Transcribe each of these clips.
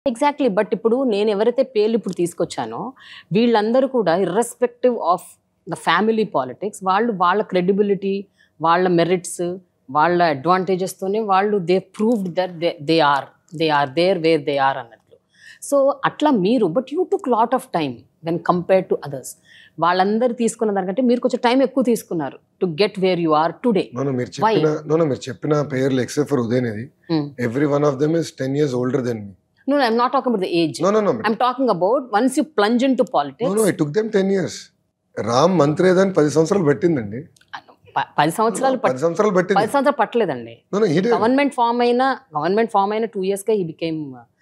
Exactly. But ఇప్పుడు నేను ఎవరైతే పేర్లు ఇప్పుడు తీసుకొచ్చానో వీళ్ళందరూ కూడా irrespective of the family politics వాళ్ళు వాళ్ళ క్రెడిబిలిటీ, వాళ్ళ మెరిట్స్, వాళ్ళ అడ్వాంటేజెస్తోనే వాళ్ళు they proved that they are there where they are అన్నట్లు. సో అట్లా మీరు but you took lot of time when compare to others. వాళ్ళందరూ తీసుకున్న దానికంటే మీరు కొంచెం టైం ఎక్కువ తీసుకున్నారు to get where you are today. మీరు చెప్పిన పేర్లు except for Udhayanidhi, every one of them is 10 years older than me. No, I'm not talking about the age. No. I'm talking about once you plunge into politics. No, it took them 10 years. Ram మంత్రి ఏదని 10 సంవత్సరాలు పెట్టిందండి. 10 సంవత్సరాలు 10 సంవత్సరాలు పెట్టింది. 10 సంవత్సరాలు పట్టలేదండి. Government form అయిన 2 years K he became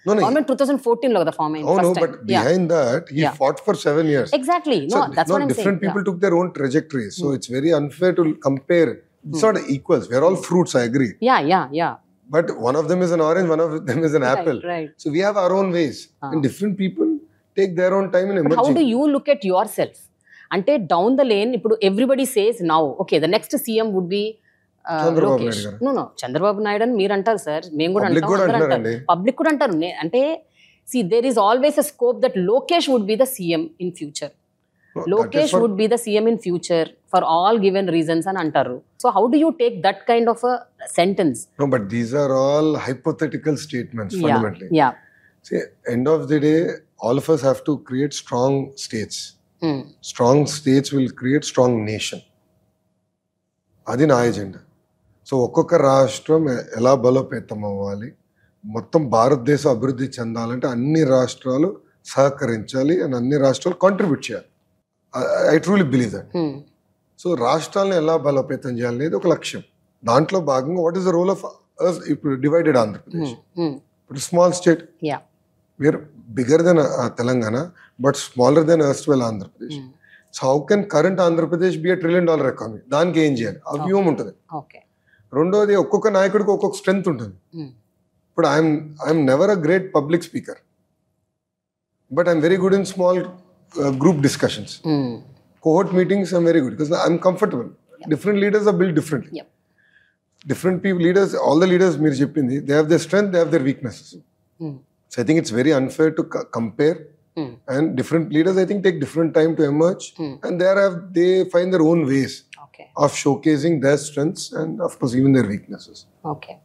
government 2014 లో కదా ఫామ్ అయింది. No, but behind that he fought for 7 years. Exactly. No, that's what I'm saying. Different people took their own trajectories, so it's very unfair to compare. It's not equals. We are all fruits, I agree. Yeah. But one of them is an orange, one of them is an apple. Right. So we have our own ways, and different people take their own time in emerging. But how do you look at yourself? Ante down the lane, ఇప్పుడు everybody says now, okay, the next CM would be Lokesh. No, Chandrababu Naidu అని మీరు అంటారు sir, మేము కూడా అంటాం, public కూడా అంటారు. అంటే see, there is always a scope that Lokesh would be the CM in future. Lokesh would be the CM in future for all given reasons అని అంటారు. So how do you take that kind of a sentence? No, but these are all hypothetical statements fundamentally. Yeah. See, end of the day, all of us have to create strong states. Strong states will create strong nation. అది నా agenda. So ఒక్కొక్క రాష్ట్రం ఎలా బలోపేతం అవ్వాలి, మొత్తం భారతదేశం అభివృద్ధి చెందాలంటే అన్ని రాష్ట్రాలు సహకరించాలి అండ్ అన్ని రాష్ట్రాలు కాంట్రిబ్యూట్ చేయాలి. I truly believe that. So రాష్ట్రాలను ఎలా బలోపేతం చేయాలనేది ఒక లక్ష్యం. దాంట్లో భాగంగా what is the role of ఇప్పుడు డివైడెడ్ ఆంధ్రప్రదేశ్. ఇప్పుడు small state, we are bigger than Telangana but smaller than erstwhile Andhra Pradesh. So how can current Andhra Pradesh be $1 trillion economy? దానికి ఏం చేయాలి? ఆ వ్యూహం ఉంటుంది. రెండోది, ఒక్కొక్క నాయకుడికి ఒక్కొక్క స్ట్రెంగ్త్ ఉంటుంది. ఇప్పుడు I'm never a great public speaker, but I'm very good in small group discussions. Cohort meetings I'm very good because I'm comfortable. Different leaders are built differently. Different people, leaders, all the leaders meer cheppindi, they have their strength, they have their weaknesses. So I think it's very unfair to compare. And different leaders, I think, take different time to emerge. And they find their own ways of showcasing their strengths and of course even their weaknesses. Okay.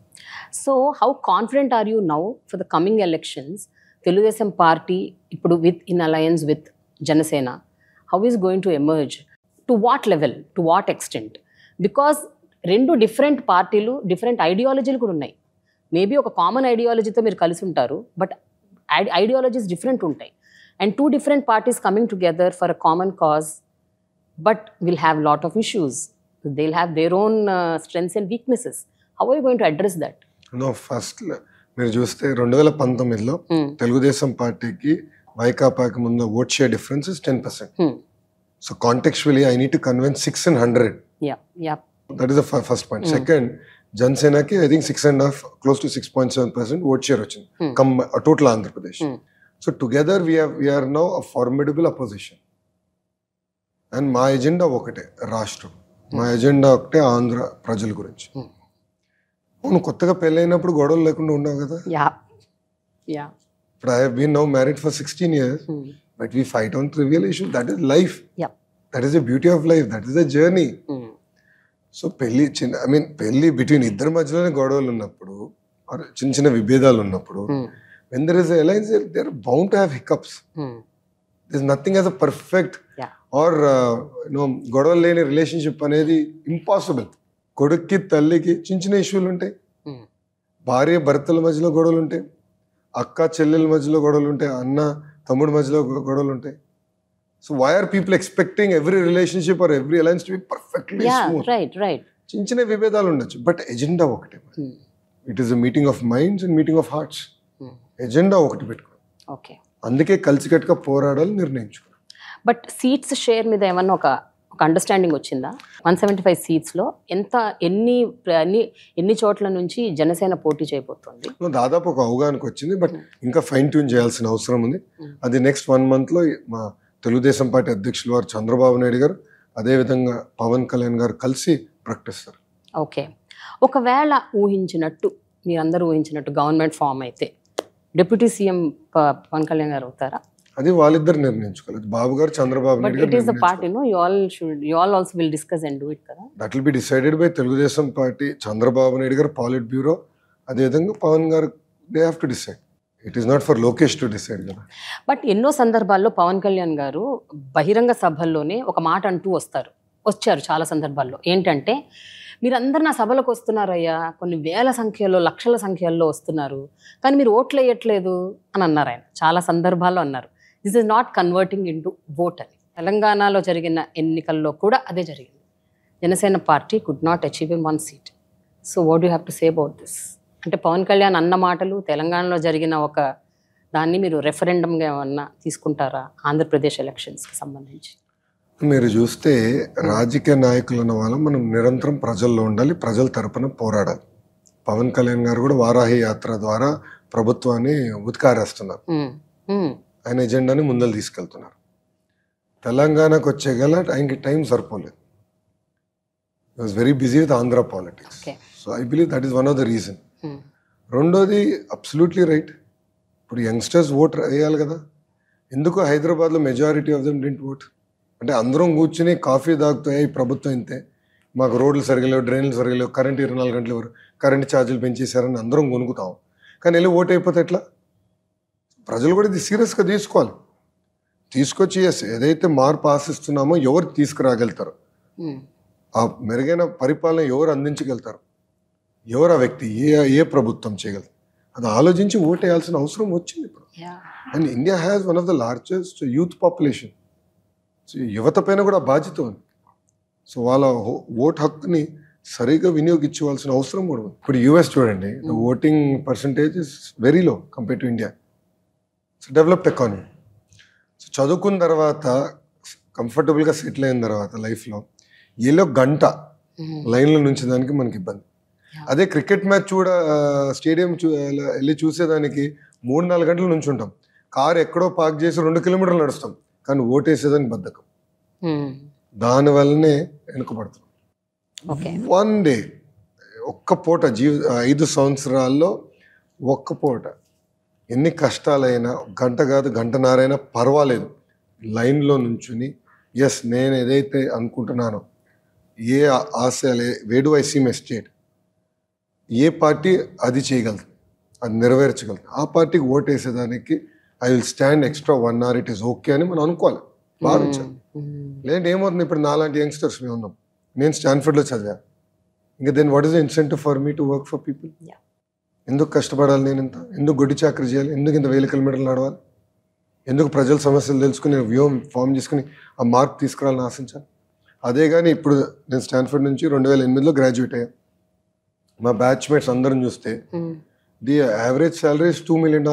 So how confident are you now for the coming elections? Telugudesam party ippudu in alliance with Janasena, how is going to emerge? To what level? To what extent? Because రెండు different పార్టీలు, different ఐడియాలజీలు కూడా ఉన్నాయి. Maybe ఒక common ఐడియాలజీతో మీరు కలిసి ఉంటారు, but ideologies different ఉంటాయి. And 2 different parties coming together for a common cause, but will have lot of issues. They'll have their own strengths and weaknesses. How are you going to address that? No, first మీరు చూస్తే 2019లో తెలుగుదేశం పార్టీకి వైకాపాకి ముందు vote share difference is 10%. So contextually I need to convince 6 in 100. That is the first point. Second, జనసేనకి I think 6.5 close to 6.7% vote share వచ్చింది total Andhra Pradesh. So together we are now a formidable opposition. And మా agenda ఒకటే, రాష్ట్రం. మా agenda ఒకటే, ఆంధ్ర ప్రజల గురించి. నువ్వు కొత్తగా పెళ్ళైనప్పుడు గొడవలు లేకుండా ఉన్నావు కదా. But I have been now married for 16 years, but we fight on trivial issues. That is life. That is the beauty of life. That is the journey. So పెళ్లి బిట్వీన్ ఇద్దరి మధ్యలోనే గొడవలు ఉన్నప్పుడు, చిన్న విభేదాలు ఉన్నప్పుడు, when there is a alliance, they are bound to have hiccups. There is nothing as a perfect or గొడవలు లేని రిలేషన్షిప్ అనేది ఇంపాసిబుల్. కొడుక్కి తల్లికి చిన్న ఇష్యూలు ఉంటాయి, భార్య భర్తల మధ్యలో గొడవలు ఉంటాయి, అక్క చెల్లెల మధ్యలో గొడవలు ఉంటాయి, అన్న తమ్ముడి మధ్యలో గొడవలు ఉంటాయి. So why are people expecting every relationship or every alliance to be perfectly smooth? చిన్న విభేదాలు ఉండొచ్చు, బట్ ఎజెండా ఒకటే. It is a meeting of minds and meeting of hearts. Agenda ఒకటి పెట్టుకో. అందుకే కలిసికట్టుగా పోరాడాలి నిర్ణయించుకో. బట్ సీట్స్ షేర్ మీద ఏమన్నా ఒక అండర్స్టాండింగ్ వచ్చిందా? 175 సీట్స్లో ఎన్ని చోట్ల నుంచి జనసేన పోటీ చేయబోతోంది? దాదాపు ఒక అవగాహనకు వచ్చింది, బట్ ఇంకా ఫైన్ ట్యూన్ చేయాల్సిన అవసరం ఉంది. అది నెక్స్ట్ 1 monthలో మా తెలుగుదేశం పార్టీ అధ్యక్షులు వారు చంద్రబాబు నాయుడు గారు, అదేవిధంగా పవన్ కళ్యాణ్ గారు కలిసి ప్రకటిస్తారు. ఓకే. ఒకవేళ మీరందరూ ఊహించినట్టు గవర్నమెంట్ ఫామ్ అయితే డిప్యూటీ సీఎం పవన్ కళ్యాణ్ గారు అవుతారా? అది వాళ్ళిద్దరు నిర్ణయించుకోలేదు, Babu garu Chandrababu but Naidu it is the garu. Party, no, you all also will discuss and do it కదా. That will be decided by Telugu Desam party, Chandrababu Naidu garu politburo, అదేవిధంగా Pawan garu, they have to decide. It is not for Lokesh to decide కదా. But ఎన్నో సందర్భాల్లో పవన్ కళ్యాణ్ గారు బహిరంగ సభల్లోనే ఒక మాట అంటూ వచ్చారు చాలా సందర్భాల్లో. ఏంటంటే, మీరందరు నా సభలకు వస్తున్నారయ్యా, కొన్ని వేల సంఖ్యలో లక్షల సంఖ్యల్లో వస్తున్నారు, కానీ మీరు ఓట్లు వేయట్లేదు అని అన్నారు ఆయన. చాలా సందర్భాల్లో అన్నారు, this is not converting into vote అని. తెలంగాణలో జరిగిన ఎన్నికల్లో కూడా అదే జరిగింది. Janasena party could not achieve in 1 seat. So what you have to say about this? అంటే పవన్ కళ్యాణ్ అన్న మాటలు, తెలంగాణలో జరిగిన ఒక దాన్ని మీరు రెఫరెండంగా ఏమన్నా తీసుకుంటారా ఆంధ్రప్రదేశ్ ఎలక్షన్స్కి సంబంధించి? మీరు చూస్తే రాజకీయ నాయకులు ఉన్న వాళ్ళం మనం నిరంతరం ప్రజల్లో ఉండాలి, ప్రజల తరపున పోరాడాలి. పవన్ కళ్యాణ్ గారు కూడా వారాహి యాత్ర ద్వారా ప్రభుత్వాన్ని ఉతికారేస్తున్నారు, ఆయన ఎజెండాని ముందలు తీసుకెళ్తున్నారు. తెలంగాణకు వచ్చే గల ఆయనకి టైం సరిపోలేదు. I was very busy with Andhra politics. So I believe that is one of the reason. రెండోది అబ్సల్యూట్లీ రైట్, ఇప్పుడు యంగ్స్టర్స్ ఓట్ వేయాలి కదా. ఎందుకు హైదరాబాద్లో majority of them didn't vote? అంటే అందరం కూర్చుని కాఫీ తాగుతాయి, ఈ ప్రభుత్వం ఇంతే, మాకు రోడ్లు సరిగా లేవు, డ్రైన్లు సరిగా లేవు, కరెంట్ 24 గంటలు ఎవరు, కరెంట్ ఛార్జీలు పెంచేశారని అందరం కొనుక్కుతాం. కానీ వెళ్ళి ఓటు అయిపోతే ఎట్లా? ప్రజలు కూడా ఇది సీరియస్గా తీసుకోవాలి. తీసుకొచ్చి ఏదైతే మార్పు ఆశిస్తున్నామో ఎవరు తీసుకురాగలుగుతారు, ఆ మెరుగైన పరిపాలన ఎవరు అందించగలుగుతారు, ఎవరు ఆ వ్యక్తి, ఏ ప్రభుత్వం చేయగలరు, అది ఆలోచించి ఓటు వేయాల్సిన అవసరం వచ్చింది ఇప్పుడు. And India has one of the largest youth population. So యువత పైన కూడా బాధ్యత ఉంది. సో వాళ్ళ ఓట్ హక్కుని సరిగా వినియోగించవలసిన అవసరం కూడా ఉంది. ఇప్పుడు యూఎస్ చూడండి, the voting percentage is very low compare to India. So developed economy. So చదువుకున్న తర్వాత కంఫర్టబుల్గా సెటిల్ అయిన తర్వాత లైఫ్లో ఏలో గంట లైన్లో నుంచి దానికి మనకి ఇబ్బంది. అదే క్రికెట్ మ్యాచ్ స్టేడియం వెళ్ళి చూసేదానికి 3-4 గంటల నుంచి ఉంటాం. కారు ఎక్కడో పార్క్ చేసి 2 కిలోమీటర్లు నడుస్తాం, కానీ ఓటేసేదానికి బద్ధకం. దానివల్లనే వెనుకబడుతున్నాం. వన్ డే, ఒక్క పూట 5 సంవత్సరాల్లో ఒక్క పూట ఎన్ని కష్టాలైనా, గంట కాదు గంటన్నరైనా పర్వాలేదు, లైన్లో నుంచుని ఎస్ నేను ఏదైతే అనుకుంటున్నానో, ఏ ఆశయాలు, వేడు ఐ సీ మై స్టేట్, ఏ పార్టీ అది చేయగలదు, అది నెరవేర్చగలదు, ఆ పార్టీకి ఓటేసేదానికి I will stand extra 1 hour, it is okay అని మనం అనుకోవాలి, భావించాలి. లేదంటే ఏమవుతుంది, ఇప్పుడు నాలాంటి యంగ్స్టర్స్ మేము ఉన్నాం, నేను స్టాన్ఫర్డ్లో చదివా, ఇంకా then what is the incentive for me to work for people? ఎందుకు కష్టపడాలి నేను ఇంత? ఎందుకు గొడ్డి చాకరీ చేయాలి? ఎందుకు ఇంత 1000 కిలోమీటర్లు నడవాలి? ఎందుకు ప్రజల సమస్యలు తెలుసుకుని వ్యూహం ఫామ్ చేసుకుని ఆ మార్క్ తీసుకురావాలని ఆశించాలి? అదే కానీ ఇప్పుడు నేను స్టాన్ఫర్డ్ నుంచి 2008లో గ్రాడ్యుయేట్ అయ్యా. మా బ్యాచ్మేట్స్ అందరం చూస్తే the average salary is $2 million.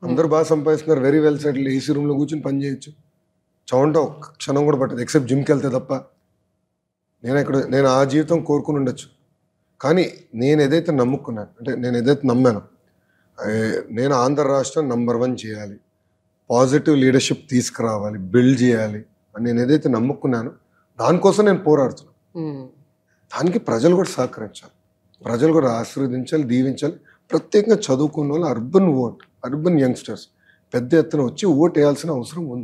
అందరు బాగా సంపాదిస్తున్నారు, వెరీ వెల్ సెటిల్, ఏసీ రూమ్లో కూర్చొని పని చేయొచ్చు, చౌంట ఒక్క క్షణం కూడా పట్టదు, ఎక్సెప్ట్ జిమ్కి వెళ్తే తప్ప. నేను ఆ జీవితం కోరుకుని ఉండొచ్చు, కానీ నేను ఏదైతే నమ్ముకున్నాను, అంటే నేను ఏదైతే నమ్మాను, నేను ఆంధ్ర రాష్ట్రం నంబర్ 1 చేయాలి, పాజిటివ్ లీడర్షిప్ తీసుకురావాలి, బిల్డ్ చేయాలి అని నేను ఏదైతే నమ్ముకున్నానో దానికోసం నేను పోరాడుతున్నాను. దానికి ప్రజలు కూడా సహకరించాలి, ప్రజలు కూడా ఆశీర్వదించాలి, దీవించాలి. ప్రత్యేకంగా చదువుకున్న వాళ్ళు, అర్బన్ యంగ్స్టర్స్ పెద్ద ఎత్తున వచ్చి ఓటు వేయాల్సిన అవసరం ఉంది.